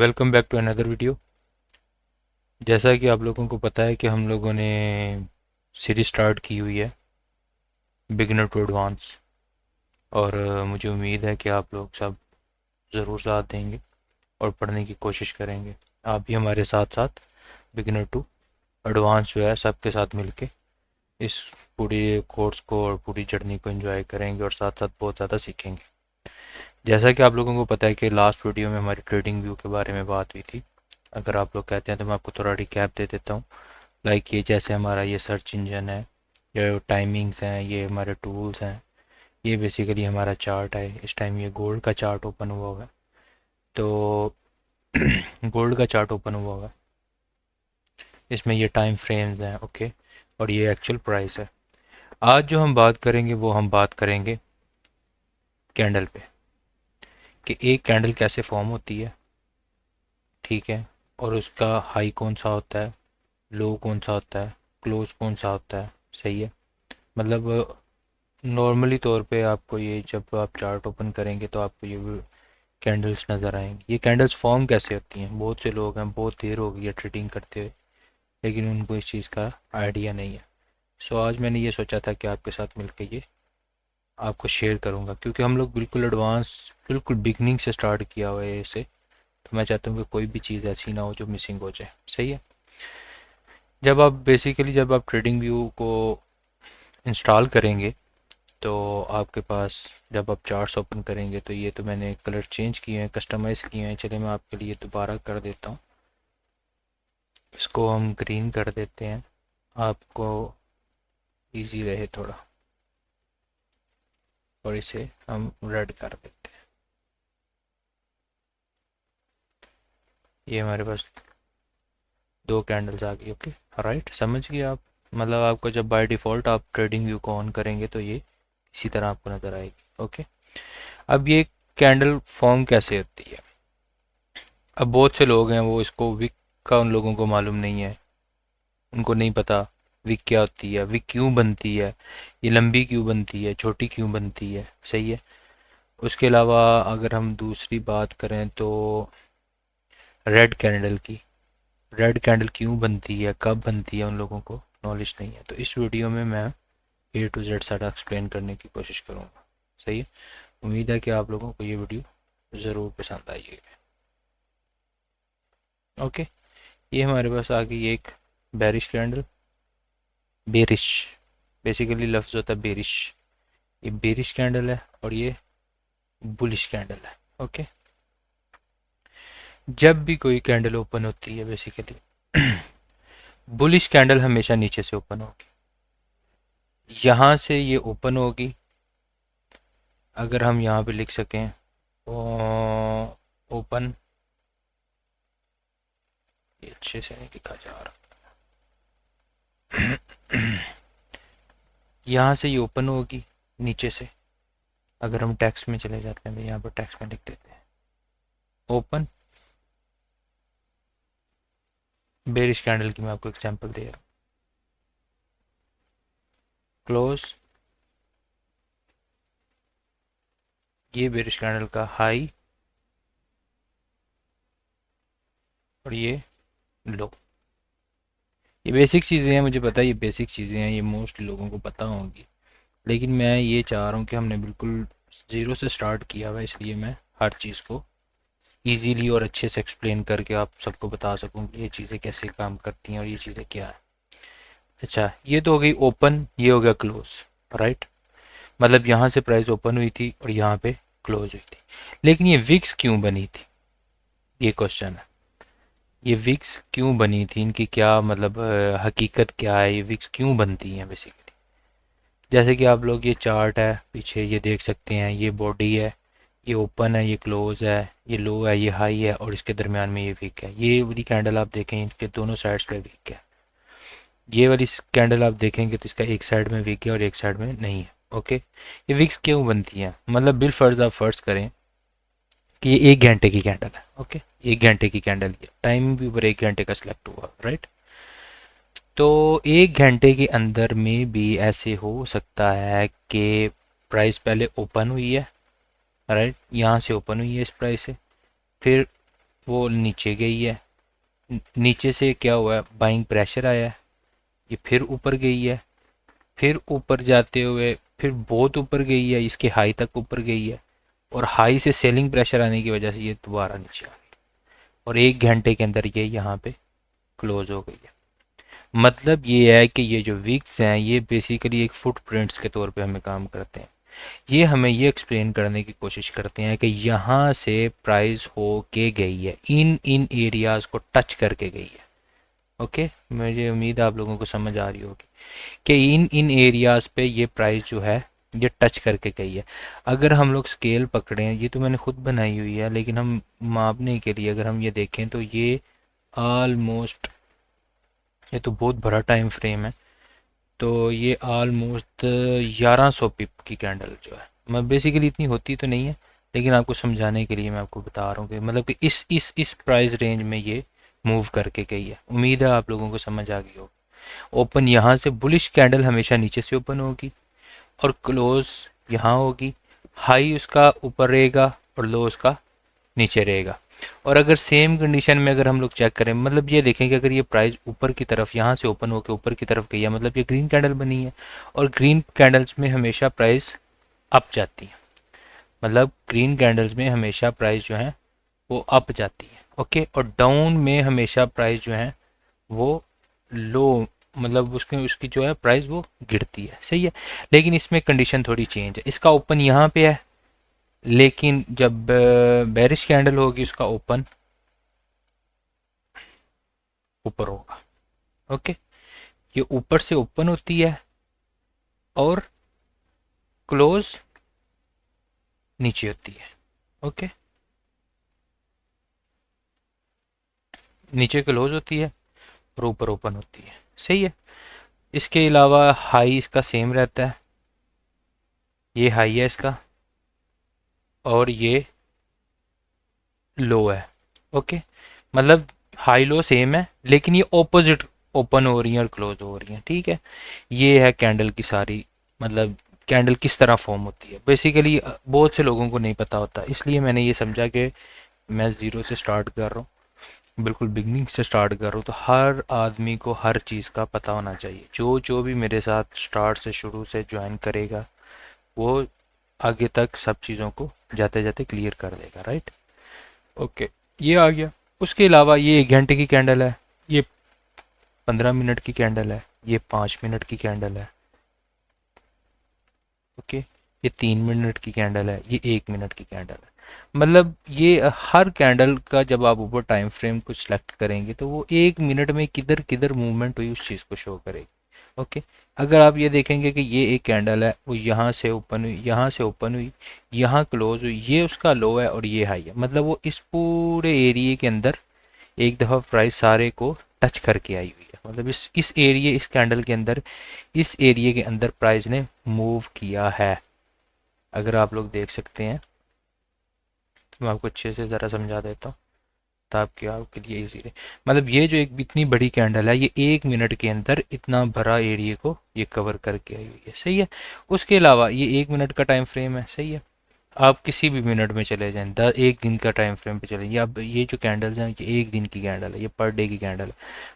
Welcome back to another video. जैसा कि आप लोगों को पता है कि हम लोगों ने सीरीज स्टार्ट की हुई है बिगिनर टू एडवांस। और मुझे उम्मीद है कि आप लोग सब ज़रूर साथ देंगे और पढ़ने की कोशिश करेंगे। आप भी हमारे साथ साथ बिगिनर टू एडवांस जो है सबके साथ मिलके इस पूरी कोर्स को और पूरी जर्नी को एंजॉय करेंगे और साथ साथ बहुत ज़्यादा सीखेंगे। जैसा कि आप लोगों को पता है कि लास्ट वीडियो में हमारी ट्रेडिंग व्यू के बारे में बात हुई थी। अगर आप लोग कहते हैं तो मैं आपको थोड़ा रिकैप दे देता हूँ। लाइक ये जैसे हमारा ये सर्च इंजन है, ये टाइमिंग्स हैं, ये हमारे टूल्स हैं, ये बेसिकली हमारा चार्ट है। इस टाइम ये गोल्ड का चार्ट ओपन हुआ हुआ है। तो गोल्ड का चार्ट ओपन हुआ हुआ है, इसमें ये टाइम फ्रेम्स हैं, ओके। और ये एक्चुअल प्राइस है। आज जो हम बात करेंगे वो हम बात करेंगे कैंडल पे, कि एक कैंडल कैसे फॉर्म होती है, ठीक है। और उसका हाई कौन सा होता है, लो कौन सा होता है, क्लोज कौन सा होता है, सही है। मतलब नॉर्मली तौर पे आपको ये जब आप चार्ट ओपन करेंगे तो आपको ये कैंडल्स नज़र आएंगी। ये कैंडल्स फॉर्म कैसे होती हैं, बहुत से लोग हैं, बहुत देर हो गई है ट्रेडिंग करते हुए, लेकिन उनको इस चीज़ का आइडिया नहीं है। सो आज मैंने ये सोचा था कि आपके साथ मिलकर ये आपको शेयर करूँगा, क्योंकि हम लोग बिल्कुल एडवांस, बिल्कुल बिगनिंग से स्टार्ट किया हुआ है इसे। तो मैं चाहता हूँ कि कोई भी चीज़ ऐसी ना हो जो मिसिंग हो जाए, सही है। जब आप ट्रेडिंग व्यू को इंस्टॉल करेंगे तो आपके पास, जब आप चार्ट्स ओपन करेंगे तो ये तो मैंने कलर चेंज किए हैं, कस्टमाइज़ किए हैं। चलिए मैं आपके लिए दोबारा कर देता हूँ। इसको हम ग्रीन कर देते हैं, आपको इजी रहे थोड़ा। और इसे हम रेड कर देते हैं। ये हमारे पास दो कैंडल्स आ गई, ओके। राइट, समझ गए आप। मतलब आपको जब बाय डिफ़ॉल्ट आप ट्रेडिंग व्यू को ऑन करेंगे तो ये इसी तरह आपको नज़र आएगी, ओके। अब ये कैंडल फॉर्म कैसे होती है। अब बहुत से लोग हैं वो इसको विक का उन लोगों को मालूम नहीं है, उनको नहीं पता विक क्या होती है, विक क्यों बनती है, ये लंबी क्यों बनती है, छोटी क्यों बनती है, सही है। उसके अलावा अगर हम दूसरी बात करें तो रेड कैंडल की, रेड कैंडल क्यों बनती है, कब बनती है, उन लोगों को नॉलेज नहीं है। तो इस वीडियो में मैं ए टू जेड सारा एक्सप्लेन करने की कोशिश करूँगा, सही है। उम्मीद है कि आप लोगों को ये वीडियो ज़रूर पसंद आएगी, ओके। ये हमारे पास आ गई एक बेरिश कैंडल। बेरिश बेसिकली लफ्ज़ होता है बेरिश। ये बेरिश कैंडल है और ये बुलिश कैंडल है, ओके। जब भी कोई कैंडल ओपन होती है बेसिकली बुलिश कैंडल हमेशा नीचे से ओपन होगी, यहाँ से ये ओपन होगी। अगर हम यहाँ पे लिख सकें ओपन, ये अच्छे से नहीं लिखा जा रहा। यहाँ से ये ओपन होगी नीचे से। अगर हम टेक्स्ट में चले जाते हैं तो यहाँ पर टेक्स्ट में लिख देते हैं ओपन। बेरिश कैंडल की मैं आपको एग्जांपल दे रहा हूँ। क्लोज, ये बेरिश कैंडल का हाई और ये लो। ये बेसिक चीज़ें हैं, मुझे पता है ये बेसिक चीज़ें हैं, ये मोस्ट लोगों को पता होंगी। लेकिन मैं ये चाह रहा हूँ कि हमने बिल्कुल ज़ीरो से स्टार्ट किया हुआ है, इसलिए मैं हर चीज़ को इजीली और अच्छे से एक्सप्लेन करके आप सबको बता सकूँ कि ये चीज़ें कैसे काम करती हैं और ये चीज़ें क्या है। अच्छा, ये तो हो गई ओपन, ये हो गया क्लोज, राइट। मतलब यहाँ से प्राइस ओपन हुई थी और यहाँ पे क्लोज हुई थी। लेकिन ये विक्स क्यों बनी थी, ये क्वेश्चन है। ये विक्स क्यों बनी थी, इनकी क्या मतलब हकीकत क्या है, ये विक्स क्यों बनती हैं बेसिकली। जैसे कि आप लोग ये चार्ट है पीछे ये देख सकते हैं, ये बॉडी है, ये ओपन है, ये क्लोज है, ये लो है, ये हाई है और इसके दरमियान में ये वीक है। ये वाली कैंडल आप देखें, इनके दोनों साइड्स पे वीक है। ये वाली कैंडल आप देखेंगे तो इसका एक साइड में वीक है और एक साइड में नहीं है, ओके। ये विक्स क्यों बनती हैं, मतलब बिल फर्ज आप फर्ज करें कि ये 1 घंटे की कैंडल है, ओके। 1 घंटे की कैंडल है, टाइम भी ऊपर 1 घंटे का सिलेक्ट हुआ, राइट। तो 1 घंटे के अंदर में भी ऐसे हो सकता है कि प्राइस पहले ओपन हुई है, राइट, यहाँ से ओपन हुई है इस प्राइस से, फिर वो नीचे गई है, नीचे से क्या हुआ है, बाइंग प्रेशर आया है, ये फिर ऊपर गई है, फिर ऊपर जाते हुए फिर बहुत ऊपर गई है, इसके हाई तक ऊपर गई है, और हाई से सेलिंग प्रेशर आने की वजह से ये दोबारा नीचे आ गई, और 1 घंटे के अंदर ये यहाँ पे क्लोज हो गई है। मतलब ये है कि ये जो विक्स हैं ये बेसिकली एक फुटप्रिंट्स के तौर पे हमें काम करते हैं। ये हमें ये एक्सप्लेन करने की कोशिश करते हैं कि यहाँ से प्राइस हो के गई है, इन इन एरियाज को टच करके गई है। ओके, मुझे उम्मीद है आप लोगों को समझ आ रही होगी कि इन इन एरियाज पे ये प्राइस जो है ये टच करके गई है। अगर हम लोग स्केल पकड़ें, ये तो मैंने खुद बनाई हुई है, लेकिन हम मापने के लिए अगर हम ये देखें तो ये ऑलमोस्ट, ये तो बहुत बड़ा टाइम फ्रेम है, तो ये ऑलमोस्ट 1100 पिप की कैंडल जो है, मैं बेसिकली इतनी होती तो नहीं है, लेकिन आपको समझाने के लिए मैं आपको बता रहा हूँ कि मतलब कि इस प्राइस रेंज में ये मूव करके गई है। उम्मीद है आप लोगों को समझ आ गई होगी। ओपन यहाँ से बुलिश कैंडल हमेशा नीचे से ओपन होगी और क्लोज यहाँ होगी, हाई उसका ऊपर रहेगा और लो उसका नीचे रहेगा। और अगर सेम कंडीशन में अगर हम लोग चेक करें, मतलब ये देखें कि अगर ये प्राइस ऊपर की तरफ यहाँ से ओपन होकर ऊपर की तरफ गई है, मतलब ये ग्रीन कैंडल बनी है, और ग्रीन कैंडल्स में हमेशा प्राइस अप जाती है, मतलब ग्रीन कैंडल्स में हमेशा प्राइस जो है वो अप जाती है। ओके, और डाउन में हमेशा प्राइस जो है वो लो, मतलब उसके उसकी जो है प्राइस वो गिरती है। सही है, लेकिन इसमें कंडीशन थोड़ी चेंज है, इसका ओपन यहाँ पे है, लेकिन जब बेरिश कैंडल होगी उसका ओपन ऊपर होगा। ओके, ये ऊपर से ओपन होती है और क्लोज नीचे होती है। ओके, नीचे क्लोज होती है और ऊपर ओपन होती है। सही है, इसके अलावा हाई इसका सेम रहता है, ये हाई है इसका और ये लो है। ओके, मतलब हाई लो सेम है, लेकिन ये ऑपोजिट ओपन हो रही हैं और क्लोज हो रही हैं। ठीक है, ये है कैंडल की सारी, मतलब कैंडल किस तरह फॉर्म होती है। बेसिकली बहुत से लोगों को नहीं पता होता, इसलिए मैंने ये समझा कि मैं ज़ीरो से स्टार्ट कर रहा हूँ, बिल्कुल बिगनिंग से स्टार्ट कर रहा हूँ, तो हर आदमी को हर चीज़ का पता होना चाहिए। जो जो भी मेरे साथ स्टार्ट से शुरू से ज्वाइन करेगा वो आगे तक सब चीज़ों को जाते जाते क्लियर कर देगा। राइट, ओके, ये आ गया। उसके अलावा ये 1 घंटे की कैंडल है, ये 15 मिनट की कैंडल है, ये 5 मिनट की कैंडल है। ओके, ये 3 मिनट की कैंडल है, ये 1 मिनट की कैंडल है। मतलब ये हर कैंडल का जब आप ऊपर टाइम फ्रेम को सिलेक्ट करेंगे तो वो 1 मिनट में किधर किधर मूवमेंट हुई उस चीज़ को शो करेगी। ओके, अगर आप ये देखेंगे कि ये एक कैंडल है, वो यहाँ से ओपन हुई, यहाँ से ओपन हुई, यहाँ क्लोज हुई, ये उसका लो है और ये हाई है, मतलब वो इस पूरे एरिया के अंदर एक दफ़ा प्राइस सारे को टच करके आई हुई है। मतलब इस एरिया, इस कैंडल के अंदर, इस एरिया के अंदर प्राइस ने मूव किया है। अगर आप लोग देख सकते हैं तो मैं आपको अच्छे से ज़रा समझा देता हूँ ताकि आपके लिए ईजी रहे। मतलब ये जो एक इतनी बड़ी कैंडल है, ये 1 मिनट के अंदर इतना बड़ा एरिया को ये कवर करके आई हुई है। सही है, उसके अलावा ये 1 मिनट का टाइम फ्रेम है। सही है, आप किसी भी मिनट में चले जाएं, 1 दिन का टाइम फ्रेम पे चले, या अब ये जो कैंडल्स हैं ये 1 दिन की कैंडल है, ये पर डे की कैंडल है।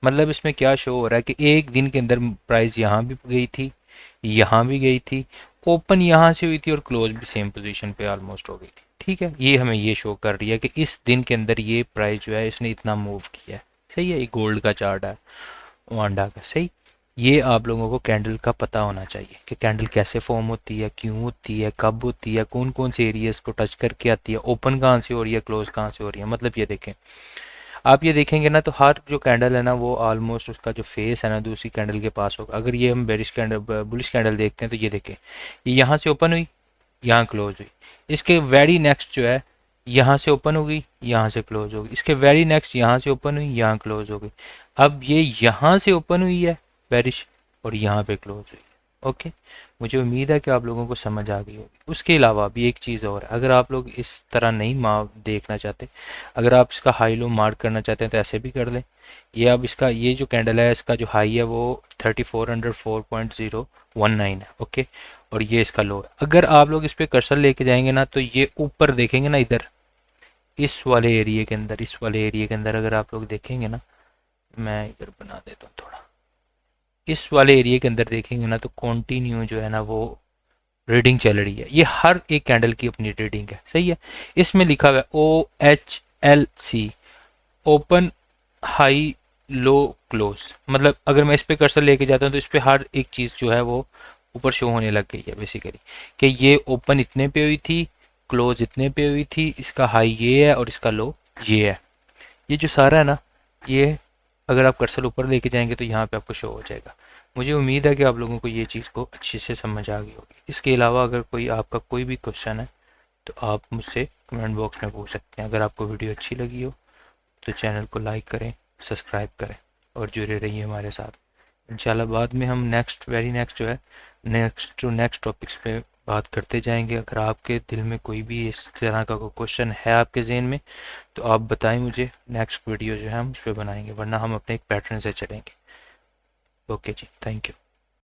मतलब इसमें क्या शो हो रहा है कि 1 दिन के अंदर प्राइस यहाँ भी गई थी, यहाँ भी गई थी, ओपन यहाँ से हुई थी और क्लोज भी सेम पोजीशन पे ऑलमोस्ट हो गई थी। ठीक है, ये हमें ये शो कर रही है कि इस दिन के अंदर ये प्राइस जो है इसने इतना मूव किया है। सही है, ये गोल्ड का चार्ट है, वांडा का। सही, ये आप लोगों को कैंडल का पता होना चाहिए कि कैंडल कैसे फॉर्म होती है, क्यों होती है, कब होती है, कौन कौन से एरियाज को टच करके आती है, ओपन कहाँ से हो रही है, क्लोज कहाँ से हो रही है। मतलब ये देखें, आप ये देखेंगे ना तो हर जो कैंडल है ना वो ऑलमोस्ट उसका जो फेस है ना दूसरी कैंडल के पास होगा। अगर ये हम बेरिश कैंडल बुलिश कैंडल देखते हैं तो ये देखें, ये यहाँ से ओपन हुई, यहाँ क्लोज हुई, इसके वेरी नेक्स्ट जो है यहाँ से ओपन हो गई, यहाँ से क्लोज हो गई, इसके वेरी नेक्स्ट यहाँ से ओपन हुई, यहाँ क्लोज हो गई। अब ये यहाँ से ओपन हुई है बेरिश और यहाँ पे क्लोज हुई। ओके, मुझे उम्मीद है कि आप लोगों को समझ आ गई होगी। उसके अलावा भी एक चीज़ और है, अगर आप लोग इस तरह नहीं देखना चाहते, अगर आप इसका हाई लो मार्क करना चाहते हैं तो ऐसे भी कर लें। ये अब इसका ये जो कैंडल है इसका जो हाई है वो 3404.019 है। ओके, और ये इसका लो है। अगर आप लोग इस पर कर्सर लेके जाएंगे ना तो ये ऊपर देखेंगे ना, इधर इस वाले एरिया के अंदर, इस वाले एरिया के अंदर अगर आप लोग देखेंगे ना, मैं इधर बना देता हूँ थोड़ा, इस वाले एरिया के अंदर देखेंगे ना तो कंटिन्यू जो है ना वो रीडिंग चल रही है। ये हर एक कैंडल की अपनी रीडिंग है, सही है। इसमें लिखा हुआ है OHLC, ओपन, हाई, लो, क्लोज। मतलब अगर मैं इस पे कर्सर लेके जाता हूँ तो इस पे हर एक चीज़ जो है वो ऊपर शो होने लग गई है बेसिकली, कि ये ओपन इतने पे हुई थी, क्लोज इतने पे हुई थी, इसका हाई ये है और इसका लो ये है। ये जो सारा है ना, ये अगर आप कर्सर ऊपर लेके जाएंगे तो यहाँ पे आपको शो हो जाएगा। मुझे उम्मीद है कि आप लोगों को ये चीज़ को अच्छे से समझ आ गई होगी। इसके अलावा अगर कोई आपका कोई भी क्वेश्चन है तो आप मुझसे कमेंट बॉक्स में पूछ सकते हैं। अगर आपको वीडियो अच्छी लगी हो तो चैनल को लाइक करें, सब्सक्राइब करें और जुड़े रहिए हमारे साथ। इंशाल्लाह बाद में हम वेरी नेक्स्ट जो है, नेक्स्ट टॉपिक्स पे बात करते जाएंगे। अगर आपके दिल में कोई भी इस तरह का कोई क्वेश्चन है आपके जहन में तो आप बताएं मुझे, नेक्स्ट वीडियो जो है हम उस पर बनाएंगे, वरना हम अपने एक पैटर्न से चलेंगे। ओके जी, थैंक यू।